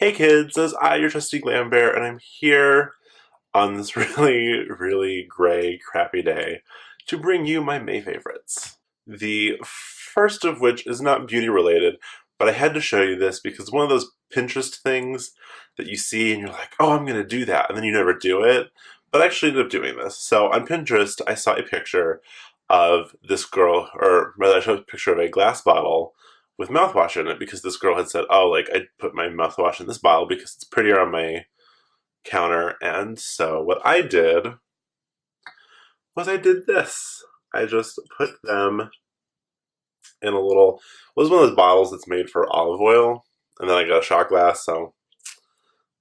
Hey kids, it's I, your trusty Glam Bear, and I'm here on this really gray, crappy day to bring you my May favorites. The first of which is not beauty related, but I had to show you this because one of those Pinterest things that you see and you're like, oh, I'm gonna do that, and then you never do it. But I actually ended up doing this. So on Pinterest, I saw a picture of this girl, or rather, I saw a picture of a glass bottle with mouthwash in it because this girl had said, oh, like, I'd put my mouthwash in this bottle because it's prettier on my counter. And so what I did was I did this. I just put them in a little, it was one of those bottles that's made for olive oil, and then I got a shot glass, so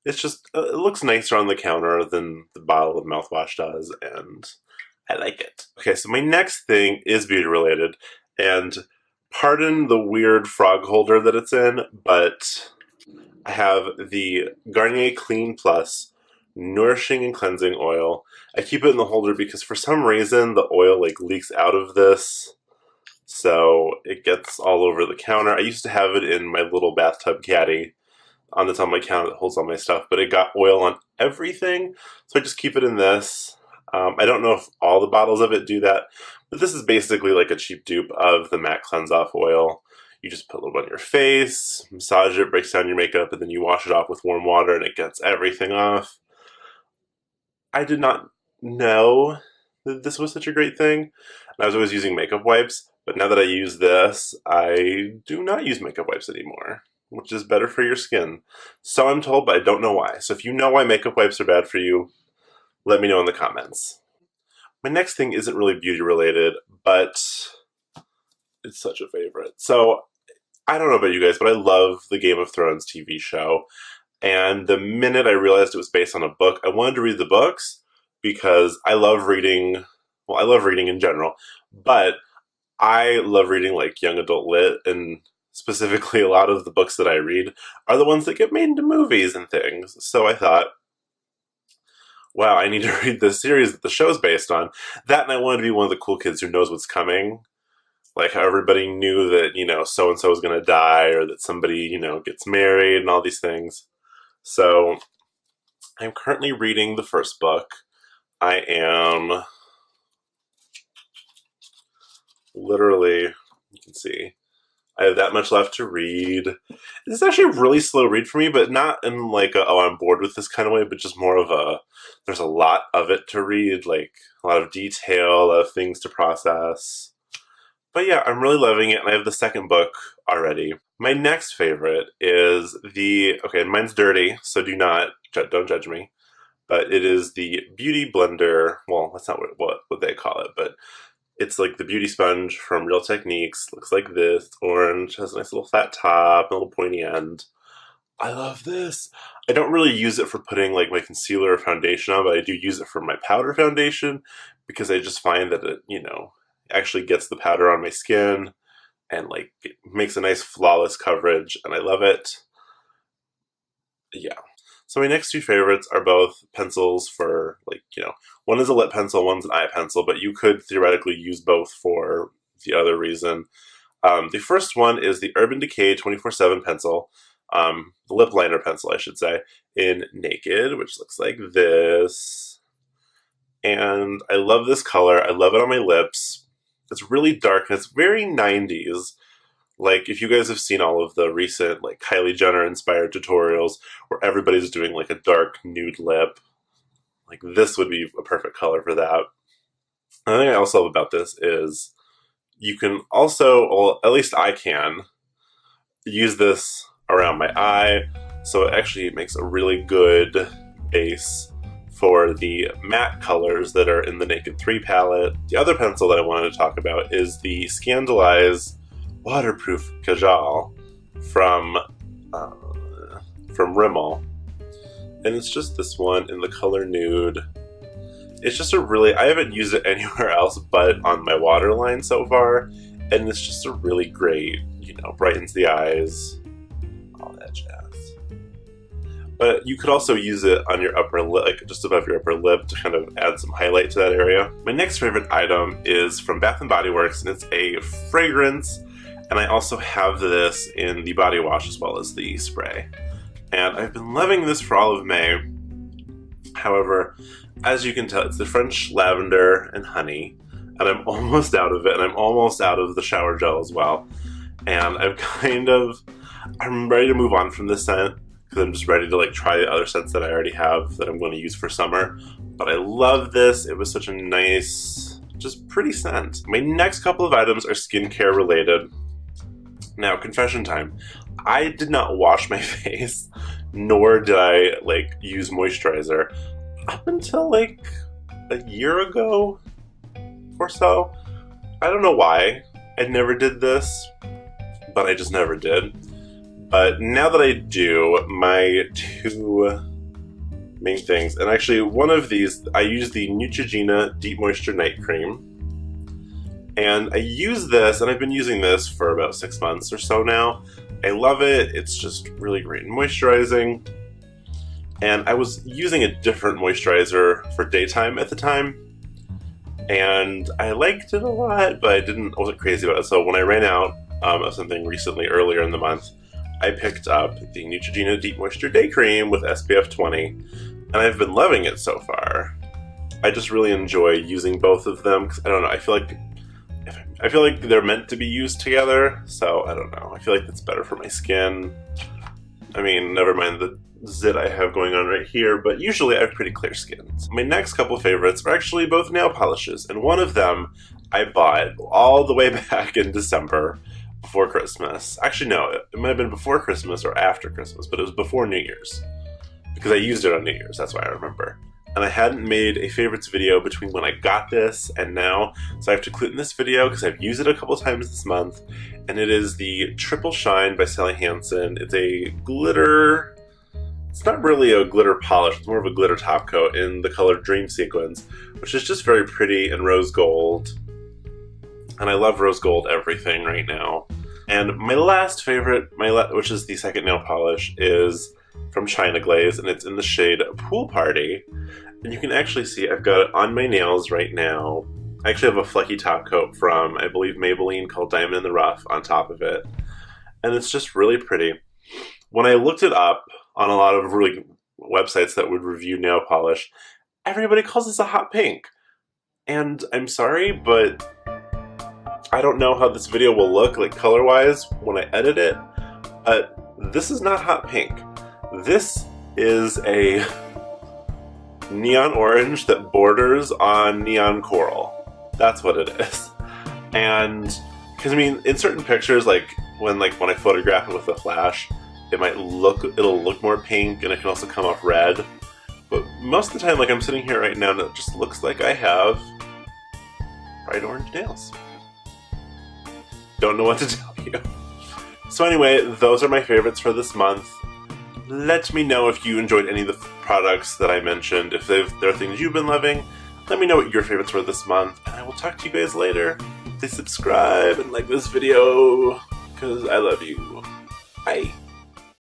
it's just, it looks nicer on the counter than the bottle of mouthwash does, and I like it. Okay, so my next thing is beauty related, and pardon the weird frog holder that it's in, but I have the Garnier Clean Plus Nourishing and Cleansing Oil. I keep it in the holder because for some reason the oil like leaks out of this, so it gets all over the counter. I used to have it in my little bathtub caddy on the top of my counter that holds all my stuff, but it got oil on everything, so I just keep it in this. I don't know if all the bottles of it do that, but this is basically like a cheap dupe of the matte cleanse off oil. You just put a little bit on your face, massage it, breaks down your makeup, and then you wash it off with warm water and it gets everything off. I did not know that this was such a great thing, and I was always using makeup wipes, but now that I use this, I do not use makeup wipes anymore, which is better for your skin. So I'm told, but I don't know why. So if you know why makeup wipes are bad for you, let me know in the comments. My next thing isn't really beauty related, but it's such a favorite. So I don't know about you guys, but I love the Game of Thrones TV show. And the minute I realized it was based on a book, I wanted to read the books because I love reading, well, I love reading in general, but I love reading like young adult lit, and specifically a lot of the books that I read are the ones that get made into movies and things. So I thought, wow, I need to read this series that the show's based on. That, and I wanted to be one of the cool kids who knows what's coming. Like how everybody knew that, you know, so-and-so is going to die, or that somebody, you know, gets married and all these things. So I'm currently reading the first book. I am literally, you can see, I have that much left to read. It's actually a really slow read for me, but not in like a, oh, I'm bored with this kind of way, but just more of a, there's a lot of it to read, like a lot of detail, a lot of things to process. But yeah, I'm really loving it, and I have the second book already. My next favorite is the, okay, mine's dirty, so don't judge me, but it is the Beauty Blender, well, that's not what they call it, but it's like the beauty sponge from Real Techniques. Looks like this. It's orange, has a nice little flat top, a little pointy end. I love this. I don't really use it for putting like my concealer or foundation on, but I do use it for my powder foundation because I just find that it, you know, actually gets the powder on my skin and like it makes a nice flawless coverage, and I love it. Yeah. So my next two favorites are both pencils for, like, you know, one is a lip pencil, one's an eye pencil, but you could theoretically use both for the other reason. The first one is the Urban Decay 24/7 pencil, the lip liner pencil, I should say, in Naked, which looks like this. And I love this color. I love it on my lips. It's really dark, and it's very 90s. Like, if you guys have seen all of the recent, like, Kylie Jenner-inspired tutorials where everybody's doing, like, a dark nude lip, like, this would be a perfect color for that. The thing I also love about this is you can also, well, at least I can, use this around my eye, so it actually makes a really good base for the matte colors that are in the Naked 3 palette. The other pencil that I wanted to talk about is the Scandalize Waterproof Kajal from Rimmel, and it's just this one in the color nude. It's just a really, I haven't used it anywhere else but on my waterline so far, and it's just a really great, you know, brightens the eyes, all that jazz. But you could also use it on your upper lip, like just above your upper lip, to kind of add some highlight to that area. My next favorite item is from Bath & Body Works, and it's a fragrance, and I also have this in the body wash as well as the spray. and I've been loving this for all of May. However, as you can tell, it's the French lavender and honey, and I'm almost out of it, and I'm almost out of the shower gel as well. And I'm ready to move on from this scent, because I'm just ready to like try the other scents that I already have that I'm going to use for summer. But I love this. It was such a nice, just pretty scent. My next couple of items are skincare related. Now, confession time. I did not wash my face, nor did I like use moisturizer up until like a year ago or so. I don't know why I never did this, but I just never did. But now that I do, my two main things, and actually one of these, I use the Neutrogena Deep Moisture Night Cream. And I use this, and I've been using this for about 6 months or so now. I love it. It's just really great and moisturizing. And I was using a different moisturizer for daytime at the time, and I liked it a lot, but I wasn't crazy about it. So when I ran out of something recently, earlier in the month, I picked up the Neutrogena Deep Moisture Day Cream with SPF 20, and I've been loving it so far. I just really enjoy using both of them, because I don't know, I feel like they're meant to be used together, so I don't know. I feel like that's better for my skin. I mean, never mind the zit I have going on right here, but usually I have pretty clear skin. My next couple favorites are actually both nail polishes, and one of them I bought all the way back in December before Christmas. Actually, no, it might have been before Christmas or after Christmas, but it was before New Year's, because I used it on New Year's, that's why I remember. And I hadn't made a favorites video between when I got this and now, so I have to include in this video because I've used it a couple times this month, and it is the Triple Shine by Sally Hansen. It's a glitter, it's not really a glitter polish, it's more of a glitter top coat in the color Dream Sequence, which is just very pretty and rose gold. And I love rose gold everything right now. And my last favorite, which is the second nail polish, is from China Glaze, and it's in the shade Pool Party. And you can actually see I've got it on my nails right now. I actually have a flecky top coat from, I believe, Maybelline called Diamond in the Rough on top of it. And it's just really pretty. When I looked it up on a lot of really websites that would review nail polish, everybody calls this a hot pink. And I'm sorry, but I don't know how this video will look like color-wise when I edit it, but this is not hot pink. This is a neon orange that borders on neon coral. That's what it is. And because I mean, in certain pictures, like when I photograph it with a flash, it'll look more pink, and it can also come off red. But most of the time, like I'm sitting here right now, and it just looks like I have bright orange nails. Don't know what to tell you. So anyway, those are my favorites for this month. Let me know if you enjoyed any of the products that I mentioned. If there are things you've been loving, let me know what your favorites were this month, and I will talk to you guys later. Please subscribe and like this video, because I love you. Bye.